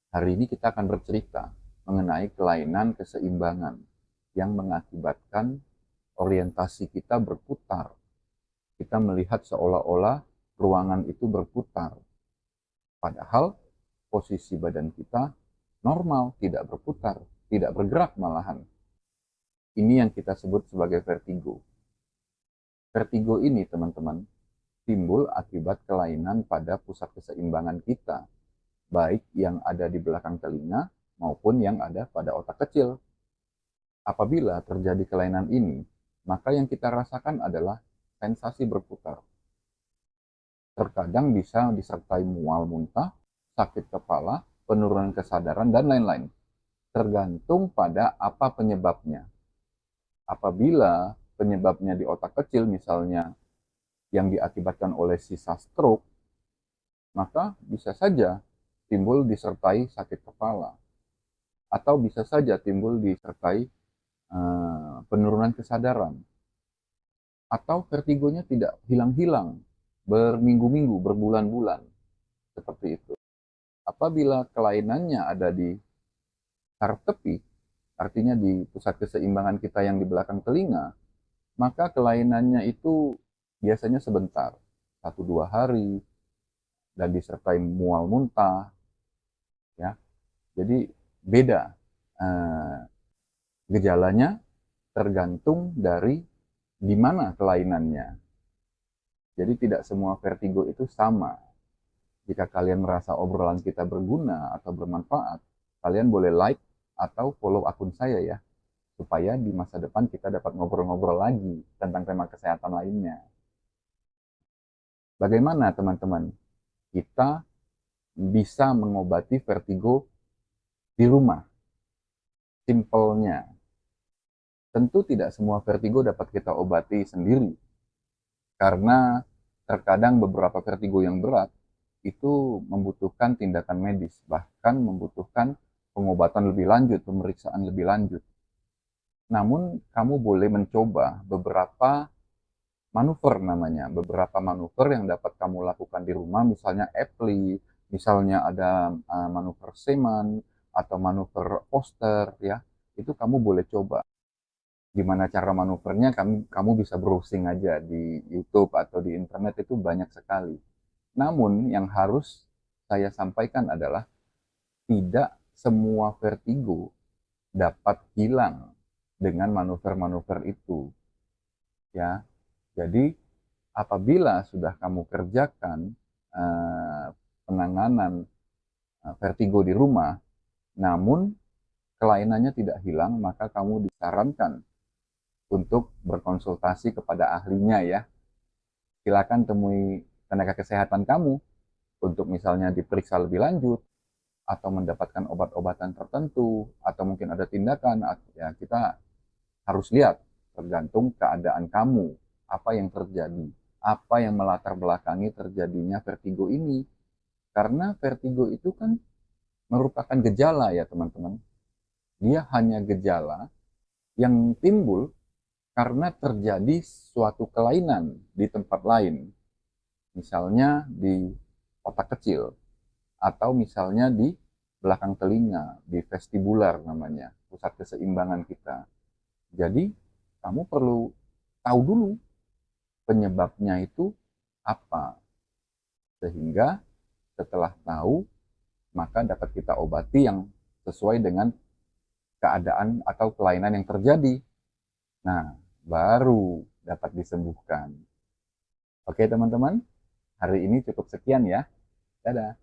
Hari ini kita akan bercerita mengenai kelainan keseimbangan yang mengakibatkan orientasi kita berputar. Kita melihat seolah-olah ruangan itu berputar. Padahal posisi badan kita normal, tidak berputar, tidak bergerak malahan. Ini yang kita sebut sebagai vertigo. Vertigo ini, teman-teman, timbul akibat kelainan pada pusat keseimbangan kita, baik yang ada di belakang telinga maupun yang ada pada otak kecil. Apabila terjadi kelainan ini, maka yang kita rasakan adalah sensasi berputar. Terkadang bisa disertai mual muntah, sakit kepala, penurunan kesadaran, dan lain-lain. Tergantung pada apa penyebabnya. Apabila penyebabnya di otak kecil, misalnya yang diakibatkan oleh sisa stroke, maka bisa saja timbul disertai sakit kepala, atau bisa saja timbul disertai penurunan kesadaran, atau vertigonya tidak hilang-hilang, berminggu-minggu, berbulan-bulan, seperti itu. Apabila kelainannya ada di saraf tepi, artinya di pusat keseimbangan kita yang di belakang telinga, maka kelainannya itu biasanya sebentar, 1-2 hari, dan disertai mual muntah, ya. Jadi beda gejalanya tergantung dari di mana kelainannya. Jadi tidak semua vertigo itu sama. Jika kalian merasa obrolan kita berguna atau bermanfaat, kalian boleh like atau follow akun saya ya, supaya di masa depan kita dapat ngobrol-ngobrol lagi tentang tema kesehatan lainnya. Bagaimana teman-teman kita bisa mengobati vertigo di rumah? Simpelnya, tentu tidak semua vertigo dapat kita obati sendiri, karena terkadang beberapa vertigo yang berat itu membutuhkan tindakan medis, bahkan membutuhkan pengobatan lebih lanjut, pemeriksaan lebih lanjut. Namun, kamu boleh mencoba beberapa manuver namanya, beberapa manuver yang dapat kamu lakukan di rumah, misalnya Epley, misalnya ada manuver Seaman, atau manuver Foster, ya, itu kamu boleh coba. Gimana cara manuvernya, kamu bisa browsing aja di YouTube atau di internet, itu banyak sekali. Namun yang harus saya sampaikan adalah tidak semua vertigo dapat hilang dengan manuver-manuver itu. Ya, jadi apabila sudah kamu kerjakan penanganan vertigo di rumah, namun kelainannya tidak hilang, maka kamu disarankan untuk berkonsultasi kepada ahlinya ya. Silakan temui tenaga kesehatan kamu untuk misalnya diperiksa lebih lanjut, atau mendapatkan obat-obatan tertentu, atau mungkin ada tindakan, ya kita harus lihat tergantung keadaan kamu, apa yang terjadi, apa yang melatar belakangi terjadinya vertigo ini. Karena vertigo itu kan merupakan gejala ya teman-teman. Dia hanya gejala yang timbul karena terjadi suatu kelainan di tempat lain. Misalnya di otak kecil, atau misalnya di belakang telinga, di vestibular namanya, pusat keseimbangan kita. Jadi, kamu perlu tahu dulu penyebabnya itu apa. Sehingga setelah tahu, maka dapat kita obati yang sesuai dengan keadaan atau kelainan yang terjadi. Nah, baru dapat disembuhkan. Oke teman-teman, hari ini cukup sekian ya. Dadah.